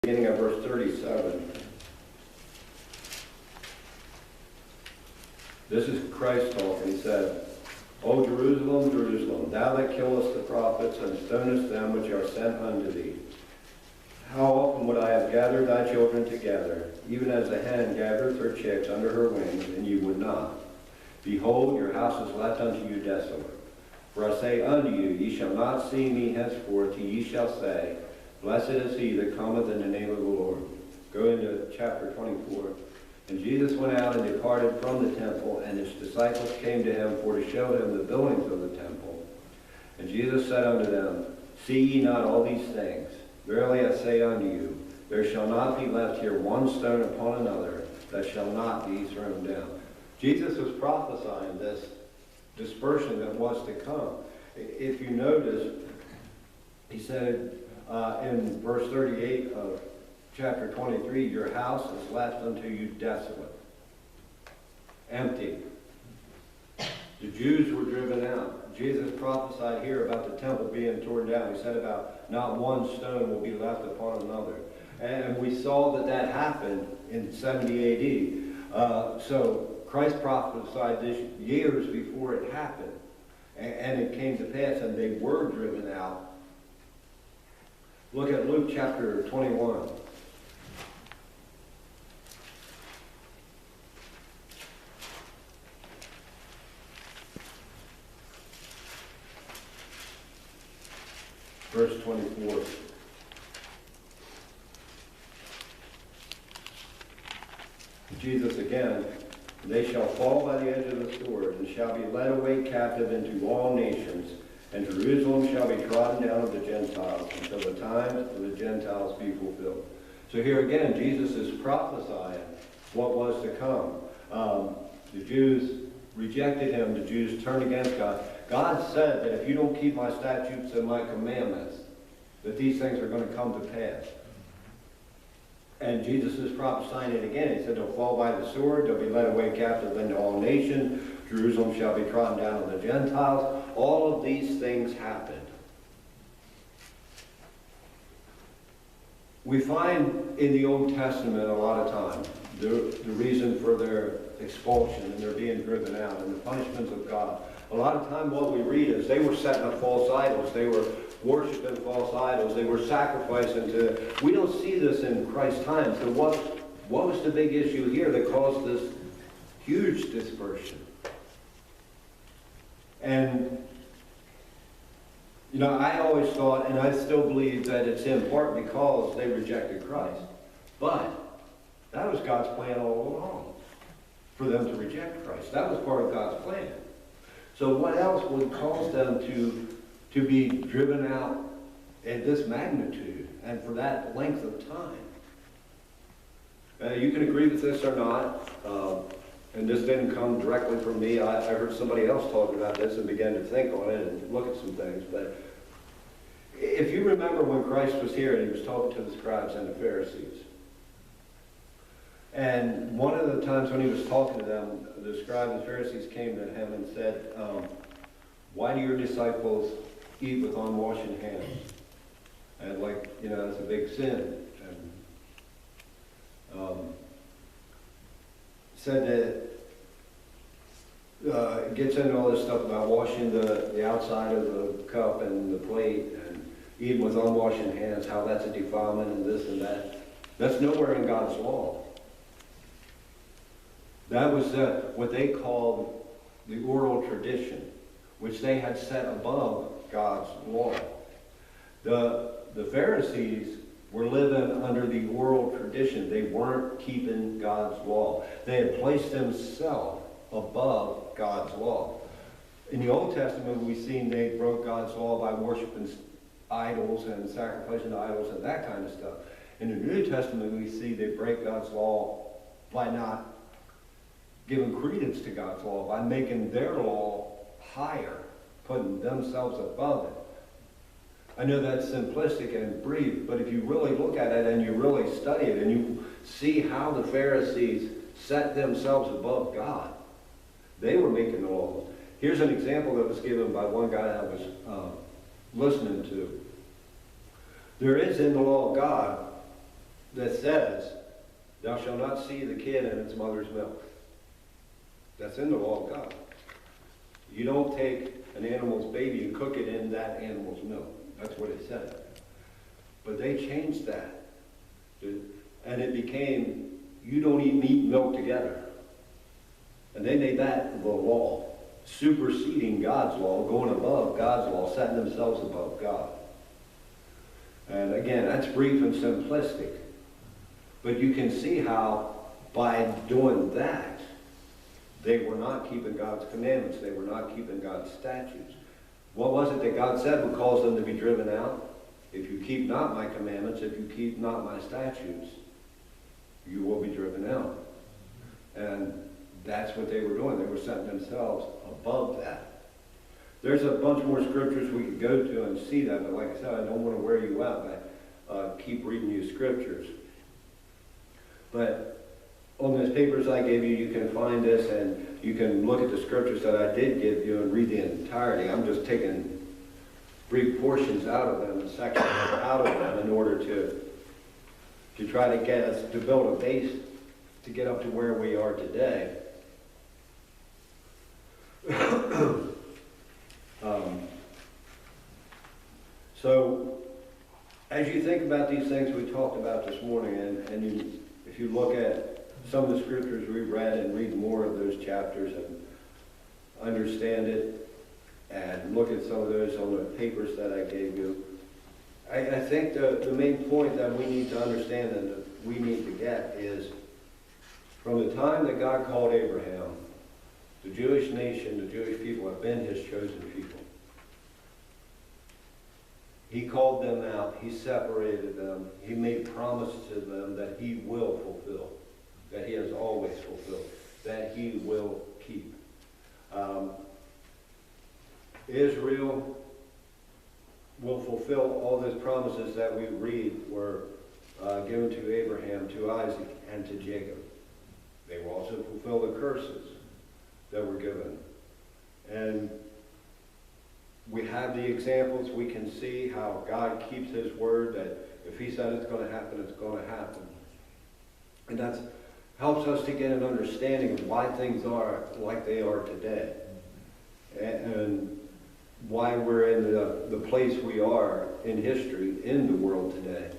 beginning of verse 37. This is Christ talking. He said, O Jerusalem, Jerusalem, thou that killest the prophets and stonest them which are sent unto thee. How often would I have gathered thy children together, even as a hen gathereth her chicks under her wings, and ye would not. Behold, your house is left unto you desolate. For I say unto you, ye shall not see me henceforth, till ye shall say, Blessed is he that cometh in the name of the Lord. Go into chapter 24. And Jesus went out and departed from the temple, and his disciples came to him for to show him the buildings of the temple. And Jesus said unto them, See ye not all these things? Verily I say unto you, there shall not be left here one stone upon another that shall not be thrown down. Jesus was prophesying this dispersion that was to come. If you notice, he said in verse 38 of chapter 23, your house is left unto you desolate, empty. The Jews were driven out. Jesus prophesied here about the temple being torn down. He said about not one stone will be left upon another. And we saw that that happened in 70 AD. So Christ prophesied this years before it happened. And it came to pass, and they were driven out. Look at Luke chapter 21. Verse 24. Jesus again, they shall fall by the edge of the sword, and shall be led away captive into all nations, and Jerusalem shall be trodden down of the Gentiles, until the time of the Gentiles be fulfilled. So here again, Jesus is prophesying what was to come. The Jews rejected him. The Jews turned against God. God said that if you don't keep my statutes and my commandments, that these things are going to come to pass. And Jesus is prophesying it again. He said they'll fall by the sword, they'll be led away captive into all nations, Jerusalem shall be trodden down of the Gentiles. All of these things happened. We find in the Old Testament a lot of times the reason for their expulsion and their being driven out and the punishments of God. A lot of time what we read is they were setting up false idols. They were worshiping false idols. They were sacrificing to... We don't see this in Christ's time. So what was the big issue here that caused this huge dispersion? And, you know, I always thought, and I still believe, that it's in part because they rejected Christ. But that was God's plan all along, for them to reject Christ. That was part of God's plan. So what else would cause them to be driven out at this magnitude and for that length of time? You can agree with this or not, and this didn't come directly from me. I heard somebody else talk about this and began to think on it and look at some things. But if you remember when Christ was here and he was talking to the scribes and the Pharisees, and one of the times when he was talking to them, the scribes and Pharisees came to him and said, why do your disciples eat with unwashed hands? And like, you know, that's a big sin. And said that it gets into all this stuff about washing the outside of the cup and the plate and eating with unwashed hands, how that's a defilement and this and that. That's nowhere in God's law. That was what they called the oral tradition, which they had set above God's law. The Pharisees were living under the oral tradition. They weren't keeping God's law. They had placed themselves above God's law. In the Old Testament, we've seen they broke God's law by worshiping idols and sacrificing to idols and that kind of stuff. In the New Testament, we see they break God's law by not giving credence to God's law, by making their law higher, putting themselves above it. I know that's simplistic and brief, but if you really look at it and you really study it and you see how the Pharisees set themselves above God, they were making the laws. Here's an example that was given by one guy I was listening to. There is in the law of God that says, thou shalt not see the kid in its mother's milk. That's in the law of God. You don't take an animal's baby and cook it in that animal's milk. That's what it said. But they changed that. And it became, you don't even eat milk together. And they made that the law, superseding God's law, going above God's law, setting themselves above God. And again, that's brief and simplistic. But you can see how by doing that, they were not keeping God's commandments. They were not keeping God's statutes. What was it that God said would cause them to be driven out? If you keep not my commandments, if you keep not my statutes, you will be driven out. And that's what they were doing. They were setting themselves above that. There's a bunch more scriptures we could go to and see that, but like I said, I don't want to wear you out by keep reading you scriptures. But on those papers I gave you, you can find this, and you can look at the scriptures that I did give you and read the entirety. I'm just taking brief portions out of them and sections out of them in order to try to get us to build a base to get up to where we are today. So, as you think about these things we talked about this morning, and if you look at some of the scriptures we read and read more of those chapters and understand it, and look at some of those on the papers that I gave you, I think the main point that we need to understand and that we need to get is, from the time that God called Abraham, the Jewish nation, the Jewish people have been his chosen people. He called them out. He separated them. He made promises to them that he will fulfill, that he has always fulfilled, that he will keep. Israel will fulfill all those promises that we read were given to Abraham, to Isaac, and to Jacob. They will also fulfill the curses that were given. And we have the examples. We can see how God keeps his word, that if he said it's going to happen, it's going to happen. And that helps us to get an understanding of why things are like they are today. And why we're in the place we are in history, in the world today.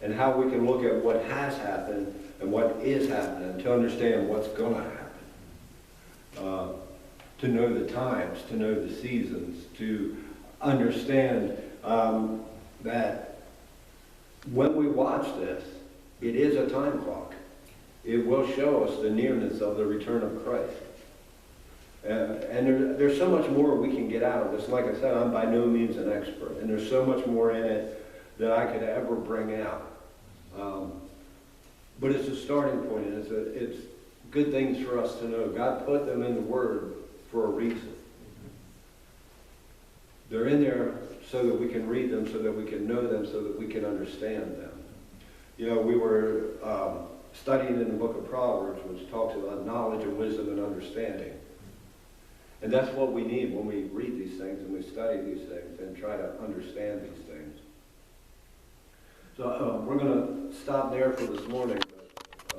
And how we can look at what has happened and what is happening to understand what's going to happen. To know the times, to know the seasons, to understand that when we watch this, it is a time clock. It will show us the nearness of the return of Christ. And there's so much more we can get out of this. Like I said, I'm by no means an expert, and there's so much more in it that I could ever bring out. But it's a starting point, and it's good things for us to know. God put them in the Word for a reason. They're in there so that we can read them, so that we can know them, so that we can understand them. You know, we were studying in the book of Proverbs, which talks about knowledge and wisdom and understanding. And that's what we need when we read these things and we study these things and try to understand these things. So we're going to stop there for this morning.